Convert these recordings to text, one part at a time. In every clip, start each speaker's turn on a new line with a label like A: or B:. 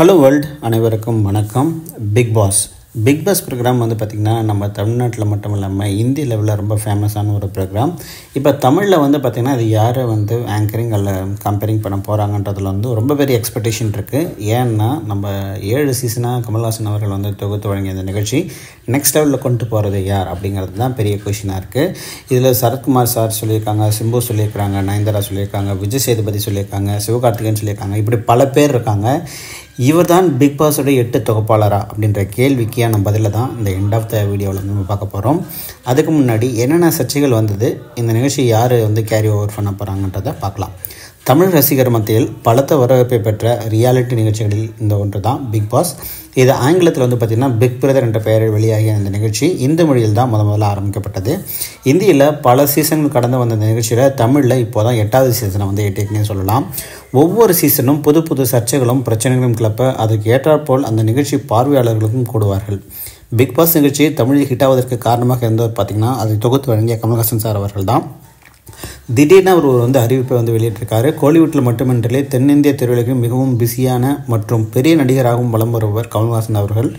A: Hello world, அனைவருக்கும் வணக்கம். Big pass program வந்து பார்த்திங்கன்னா நம்ம தமிழ்நாட்டில் மட்டும் இல்லாமல் இந்திய லெவலில் ரொம்ப ஃபேமஸான ஒரு ப்ரோக்ராம். இப்போ தமிழில் வந்து பார்த்திங்கன்னா அது யாரை வந்து ஆங்கரிங் அல்ல கம்பேரிங் பண்ண போகிறாங்கன்றதுல வந்து ரொம்ப பெரிய எக்ஸ்பெக்டேஷன் இருக்குது. ஏன்னா நம்ம 7 சீசனாக கமல்ஹாசன் அவர்கள் வந்து தொகுத்து வழங்கிய இந்த நிகழ்ச்சி நெக்ஸ்ட் லெவலில் கொண்டு போகிறது யார் அப்படிங்கிறது தான் பெரிய கொஷினாக இருக்குது. இதில் சரத்குமார் சார் சொல்லியிருக்காங்க, சிம்பு சொல்லியிருக்காங்க, நயன்தாரா சொல்லியிருக்காங்க, விஜய் சேதுபதி சொல்லியிருக்காங்க, சிவகார்த்திகேயன் சொல்லியிருக்காங்க. இப்படி பல பேர் இருக்காங்க. இவர் தான் பிக் பாஸோடைய 8 தொகுப்பாளரா அப்படின்ற கேள்விக்கான பதில தான் இந்த எண்ட் ஆஃப் த வீடியோவில் நம்ம பார்க்க போகிறோம். அதுக்கு முன்னாடி என்னென்ன சர்ச்சைகள் வந்தது, இந்த நிகழ்ச்சி யார் வந்து கேரி ஓவர் பண்ண போகிறாங்கன்றதை பார்க்கலாம். தமிழ் ரசிகர் மத்தியில் பலத்த வரவேற்பை பெற்ற ரியாலிட்டி நிகழ்ச்சிகளில் இந்த ஒன்று தான் பிக் பாஸ். இது ஆங்கிலத்தில் வந்து பார்த்திங்கன்னா பிக் பிரதர் என்ற பெயரில் வெளியாகிய இந்த நிகழ்ச்சி இந்த மொழியில் தான் முதல்ல ஆரம்பிக்கப்பட்டது. இந்தியில் பல சீசன்கள் கடந்து வந்த இந்த நிகழ்ச்சியில் தமிழில் இப்போ தான் 8வது சீசனை வந்து எட்டிக்குன்னே சொல்லலாம். ஒவ்வொரு சீசனும் புது புது சர்ச்சைகளும் பிரச்சனைகளும் கிளப்ப அதுக்கு ஏற்றாற்போல் அந்த நிகழ்ச்சி பார்வையாளர்களுக்கும் கூடுவார்கள். பிக் பாஸ் நிகழ்ச்சி தமிழில் ஹிட் ஆவதற்கு காரணமாக இருந்தவர் பார்த்திங்கன்னா அதை தொகுத்து வழங்கிய கமல்ஹாசன் சார் அவர்கள் தான். திடீர்னு அவர் வந்து அறிவிப்பை வந்து வெளியிட்டிருக்காரு. கோலிவுட்டில் மட்டுமின்றி தென்னிந்திய திரையுலகில் மிகவும் பிஸியான மற்றும் பெரிய நடிகராகவும் வலம் வருபவர் கமல்ஹாசன் அவர்கள்.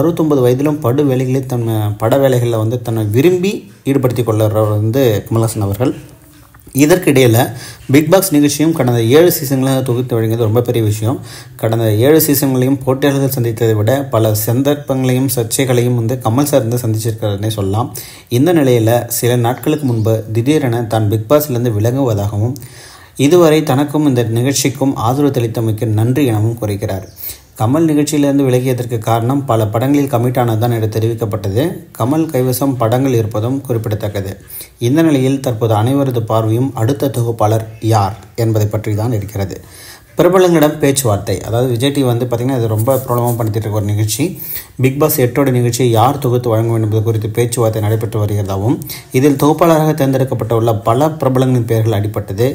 A: 69 வயதிலும் படு வேலைகளில் பட வேலைகளில் வந்து தன்னை விரும்பி ஈடுபடுத்தி கொள்ளுறவர் வந்து கமல்ஹாசன் அவர்கள். இதற்கிடையில் பிக் பாஸ் நிகழ்ச்சியும் கடந்த 7 சீசன்களாக தொகுத்து வழங்கியது ரொம்ப பெரிய விஷயம். கடந்த 7 சீசன்களையும் போட்டியாளர்கள் சந்தித்ததை விட பல சந்தர்ப்பங்களையும் சர்ச்சைகளையும் வந்து கமல் சார் வந்து சந்திச்சிருக்கிறதுனே சொல்லலாம். இந்த நிலையில் சில நாட்களுக்கு முன்பு திடீரென தான் பிக் பாஸ்லேருந்து விலகுவதாகவும் இதுவரை தனக்கும் இந்த நிகழ்ச்சிக்கும் ஆதரவு தெளித்தமைக்கு நன்றி எனவும் கூறுகிறார். கமல் நிகழ்ச்சியிலிருந்து விலகியதற்கு காரணம் பல படங்களில் கமிட் ஆனதுதான் என்று தெரிவிக்கப்பட்டது. கமல் கைவசம் படங்கள் இருப்பதும் குறிப்பிடத்தக்கது. இந்த நிலையில் தற்போது அனைவரது பார்வையும் அடுத்த தொகுப்பாளர் யார் என்பதை பற்றி தான் இருக்கிறது. பிரபலங்களிடம் பேச்சுவார்த்தை, அதாவது விஜய் டிவி வந்து பார்த்திங்கன்னா இது ரொம்ப பிரபலமாக படுத்திட்டு இருக்க ஒரு நிகழ்ச்சி. பிக் பாஸ் 8ஓட நிகழ்ச்சியை யார் தொகுத்து வழங்க வேண்டும் என்பது குறித்து பேச்சுவார்த்தை நடைபெற்று வருகிறதாகவும் இதில் தொகுப்பாளராக தேர்ந்தெடுக்கப்பட்டுள்ள பல பிரபலங்களின் பெயர்கள் அடிப்பட்டது.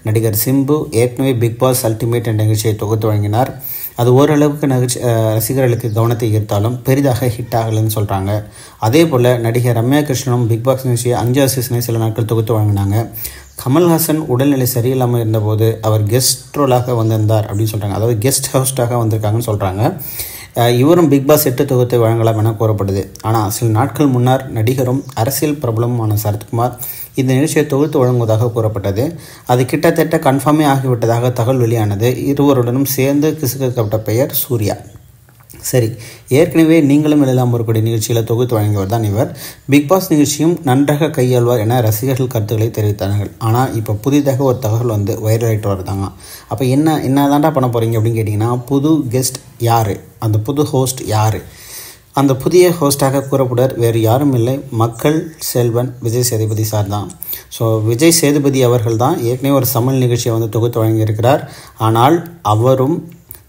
A: நடிகர் சிம்பு ஏற்கனவே பிக் பாஸ் அல்டிமேட் என்ற நிகழ்ச்சியை தொகுத்து வழங்கினார். அது ஓரளவுக்கு ரசிகர்களுக்கு கவனத்தை ஈர்த்தாலும் பெரிதாக ஹிட் ஆகலைன்னு சொல்கிறாங்க. அதே போல் நடிகர் ரம்யா கிருஷ்ணனும் பிக் பாஸ் நிகழ்ச்சியை 5வது சீசனை சில நாட்கள் தொகுத்து வழங்கினாங்க. கமல்ஹாசன் உடல்நிலை சரியில்லாமல் இருந்தபோது அவர் கெஸ்ட் ரோலாக வந்திருந்தார் அப்படின்னு சொல்கிறாங்க. அதாவது கெஸ்ட் ஹோஸ்டாக வந்திருக்காங்கன்னு சொல்கிறாங்க. இவரும் பிக் பாஸ் 8 தொகுத்தை வழங்கலாம் என கூறப்படுது. ஆனால் சில நாட்கள் முன்னர் நடிகரும் அரசியல் பிரபலமான சரத்குமார் இந்த நிகழ்ச்சியை தொகுத்து வழங்குவதாக கூறப்பட்டது. அது கிட்டத்தட்ட கன்ஃபார்மே ஆகிவிட்டதாக தகவல் வெளியானது. இருவருடனும் சேர்ந்து கிசுக்கப்பட்ட பெயர் சூர்யா. சரி, ஏற்கனவே நீங்களும் எல்லாம் வரக்கூடிய நிகழ்ச்சியில் தொகுத்து வழங்கியவர் தான் இவர். பிக் பாஸ் நிகழ்ச்சியும் நன்றாக கையாள்வார் என ரசிகர்கள் கருத்துக்களை தெரிவித்தார்கள். ஆனால் இப்போ புதிதாக ஒரு தகவல் வந்து வைரல் ஆகிட்டு வருதாங்க. அப்போ என்ன தாண்டா பண்ண போகிறீங்க அப்படின்னு கேட்டிங்கன்னா, புது கெஸ்ட் யார், அந்த புது ஹோஸ்ட் யார்? அந்த புதிய ஹோஸ்டாக கூறப்படுவர் வேறு யாரும் இல்லை, மக்கள் செல்வன் விஜய் சேதுபதி சார் தான். ஸோ விஜய் சேதுபதி அவர்கள் தான் ஏற்கனவே ஒரு சமையல் நிகழ்ச்சியை வந்து தொகுத்து வழங்கியிருக்கிறார். ஆனால் அவரும்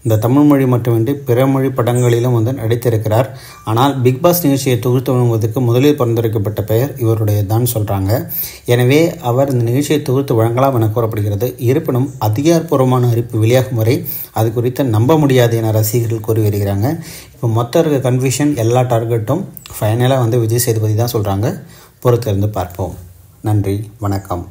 A: இந்த தமிழ் மொழி மட்டுமின்றி பிற மொழி படங்களிலும் வந்து நடித்திருக்கிறார். ஆனால் பிக் பாஸ் நிகழ்ச்சியை தொகுத்து வழங்குவதற்கு முதலில் பரிந்துரைக்கப்பட்ட பெயர் இவருடைய தான் சொல்கிறாங்க. எனவே அவர் இந்த நிகழ்ச்சியை தொகுத்து வழங்கலாம் என கூறப்படுகிறது. இருப்பினும் அதிகாரப்பூர்வமான அறிவிப்பு வெளியாகும் வரை அது குறித்து நம்ப முடியாது என ரசிகர்கள் கூறி வருகிறாங்க. இப்போ மொத்த இருக்க கன்ஃபியூஷன் எல்லா டார்கெட்டும் ஃபைனலாக வந்து விஜய் சேதுபதி தான் சொல்கிறாங்க. பொறுத்திருந்து பார்ப்போம். நன்றி, வணக்கம்.